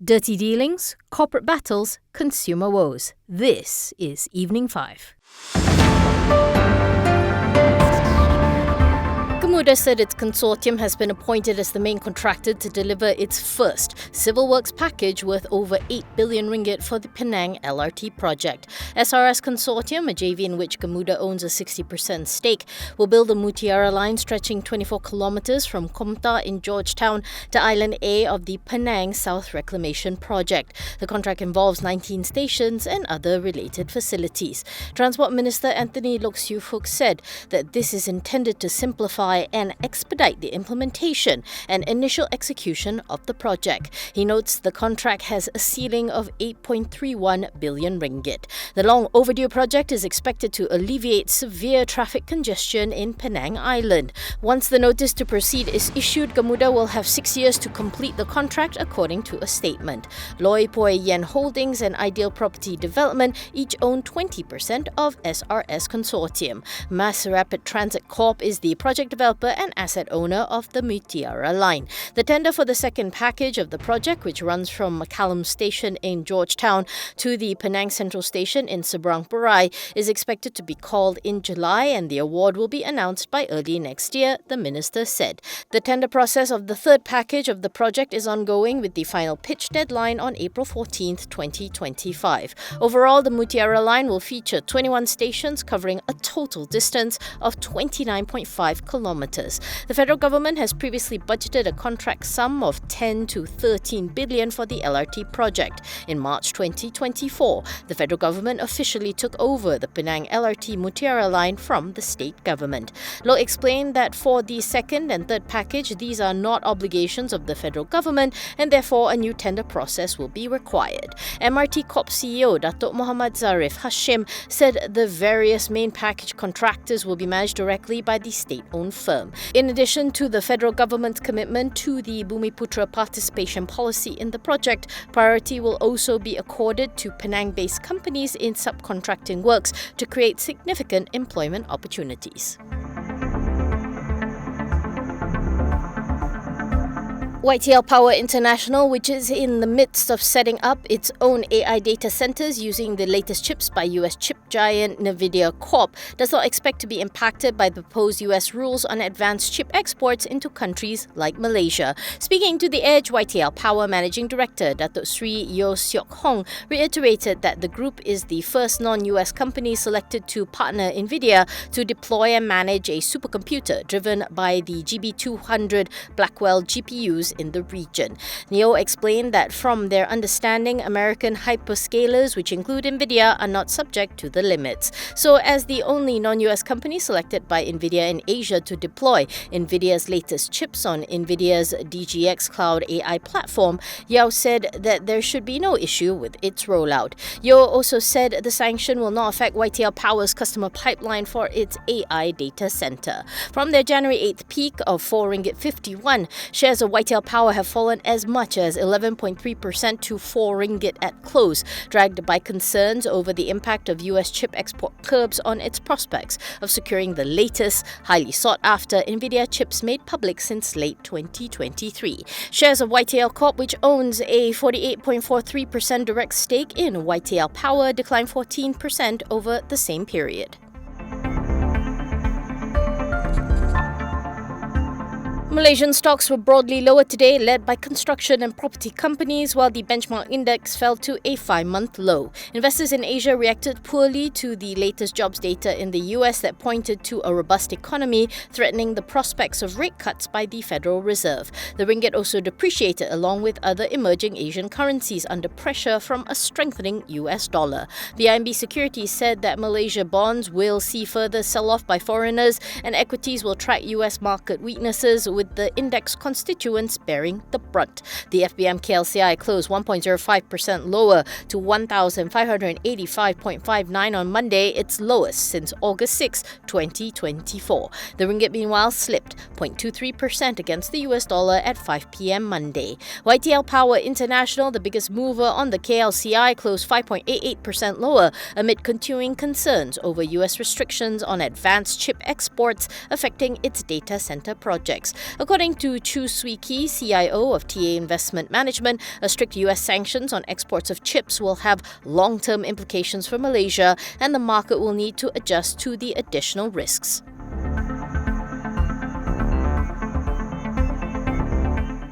Dirty dealings, corporate battles, consumer woes. This is Evening 5. Gamuda said its consortium has been appointed as the main contractor to deliver its first civil works package worth over 8 billion ringgit for the Penang LRT project. SRS Consortium, a JV in which Gamuda owns a 60% stake, will build the Mutiara line stretching 24 kilometres from Komta in Georgetown to Island A of the Penang South Reclamation Project. The contract involves 19 stations and other related facilities. Transport Minister Anthony Loke Siew Fook said that this is intended to simplify and expedite the implementation and initial execution of the project. He notes the contract has a ceiling of 8.31 billion ringgit. The long overdue project is expected to alleviate severe traffic congestion in Penang Island. Once the notice to proceed is issued, Gamuda will have 6 years to complete the contract, according to a statement. Loy Poi Yen Holdings and Ideal Property Development each own 20% of SRS Consortium. Mass Rapid Transit Corp is the project developer and asset owner of the Mutiara line. The tender for the second package of the project, which runs from McCallum Station in Georgetown to the Penang Central Station in Seberang Perai, is expected to be called in July, and the award will be announced by early next year, the minister said. The tender process of the third package of the project is ongoing, with the final pitch deadline on April 14, 2025. Overall, the Mutiara line will feature 21 stations covering a total distance of 29.5 kilometers. The federal government has previously budgeted a contract sum of 10 to 13 billion for the LRT project. In March 2024, the federal government officially took over the Penang LRT Mutiara line from the state government. Loh explained that for the second and third package, these are not obligations of the federal government, and therefore a new tender process will be required. MRT Corp CEO Datuk Muhammad Zarif Hashim said the various main package contractors will be managed directly by the state-owned firm. In addition to the federal government's commitment to the Bumiputra participation policy in the project, priority will also be accorded to Penang-based companies in subcontracting works to create significant employment opportunities. YTL Power International, which is in the midst of setting up its own AI data centers using the latest chips by US chip giant NVIDIA Corp, does not expect to be impacted by the proposed US rules on advanced chip exports into countries like Malaysia. Speaking to The Edge, YTL Power Managing Director Datuk Sri Yeo Seok Hong reiterated that the group is the first non-US company selected to partner NVIDIA to deploy and manage a supercomputer driven by the GB200 Blackwell GPUs in the region. Neo explained that from their understanding, American hyperscalers, which include NVIDIA, are not subject to the limits. So, as the only non-US company selected by NVIDIA in Asia to deploy NVIDIA's latest chips on NVIDIA's DGX Cloud AI platform, Yao said that there should be no issue with its rollout. Yeo also said the sanction will not affect YTL Power's customer pipeline for its AI data center. From their January 8th peak of 4 ringgit 51, shares of YTL Power have fallen as much as 11.3% to 4 ringgit at close, dragged by concerns over the impact of US chip export curbs on its prospects of securing the latest, highly sought-after NVIDIA chips made public since late 2023. Shares of YTL Corp, which owns a 48.43% direct stake in YTL Power, declined 14% over the same period. Malaysian stocks were broadly lower today, led by construction and property companies, while the benchmark index fell to a 5-month low. Investors in Asia reacted poorly to the latest jobs data in the US that pointed to a robust economy, threatening the prospects of rate cuts by the Federal Reserve. The ringgit also depreciated along with other emerging Asian currencies under pressure from a strengthening US dollar. BIMB Securities said that Malaysia bonds will see further sell-off by foreigners, and equities will track US market weaknesses, with the index constituents bearing the brunt. The FBM KLCI closed 1.05% lower to 1,585.59 on Monday, its lowest since August 6, 2024. The ringgit, meanwhile, slipped 0.23% against the US dollar at 5 p.m. Monday. YTL Power International, the biggest mover on the KLCI, closed 5.88% lower amid continuing concerns over US restrictions on advanced chip exports affecting its data center projects. According to Chu Swee Kee, CIO of TA Investment Management, a strict US sanctions on exports of chips will have long-term implications for Malaysia, and the market will need to adjust to the additional risks.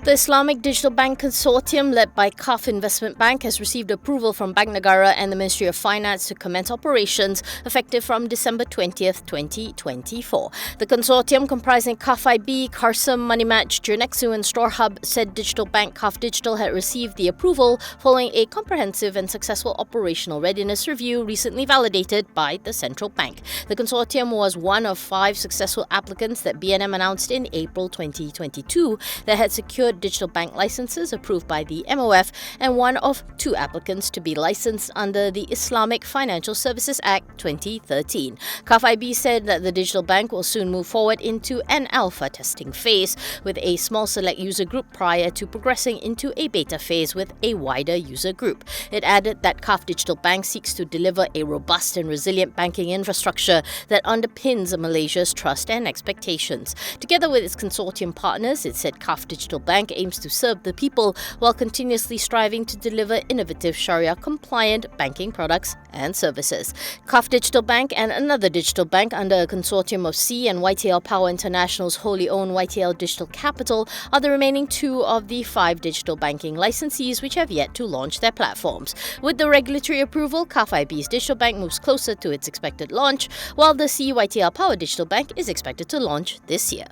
The Islamic Digital Bank Consortium, led by KAF Investment Bank, has received approval from Bank Negara and the Ministry of Finance to commence operations effective from December 20th, 2024. The consortium, comprising KAF IB, Karsam, Money Match, Jernexu and StoreHub, said digital bank KAF Digital had received the approval following a comprehensive and successful operational readiness review recently validated by the central bank. The consortium was one of 5 successful applicants that BNM announced in April 2022 that had secured digital bank licenses approved by the MOF, and one of 2 applicants to be licensed under the Islamic Financial Services Act 2013. KAF IB said that the digital bank will soon move forward into an alpha testing phase with a small select user group prior to progressing into a beta phase with a wider user group. It added that KAF Digital Bank seeks to deliver a robust and resilient banking infrastructure that underpins Malaysia's trust and expectations. Together with its consortium partners, it said KAF Digital Bank aims to serve the people while continuously striving to deliver innovative Sharia-compliant banking products and services. KAF Digital Bank and another digital bank under a consortium of C and YTL Power International's wholly owned YTL Digital Capital are the remaining 2 of the 5 digital banking licensees which have yet to launch their platforms. With the regulatory approval, KAF IB's digital bank moves closer to its expected launch, while the C YTL Power Digital Bank is expected to launch this year.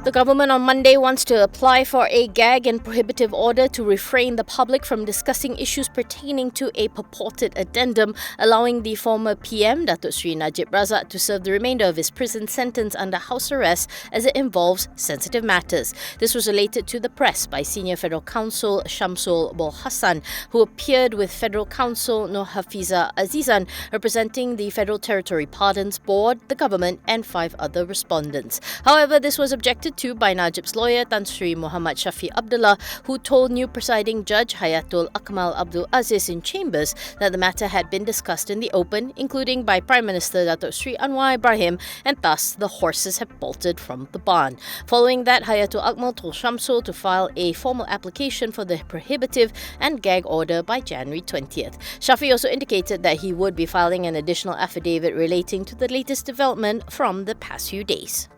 The government on Monday wants to apply for a gag and prohibitive order to refrain the public from discussing issues pertaining to a purported addendum allowing the former PM, Datuk Sri Najib-related, to serve the remainder of his prison sentence under house arrest as it involves sensitive matters. This was related to the press by Senior Federal Counsel Shamsul Bol Hassan, who appeared with Federal Counsel Nur Hafiza Azizan, representing the Federal Territory Pardons Board, the government and 5 other respondents. However, this was objected to by Najib's lawyer Tan Sri Muhammad Shafi Abdullah, who told new presiding judge Hayatul Akmal Abdul Aziz in chambers that the matter had been discussed in the open, including by Prime Minister Datuk Sri Anwar Ibrahim, and thus the horses had bolted from the barn. Following that, Hayatul Akmal told Shamsul to file a formal application for the prohibitive and gag order by January 20th. Shafi also indicated that he would be filing an additional affidavit relating to the latest development from the past few days.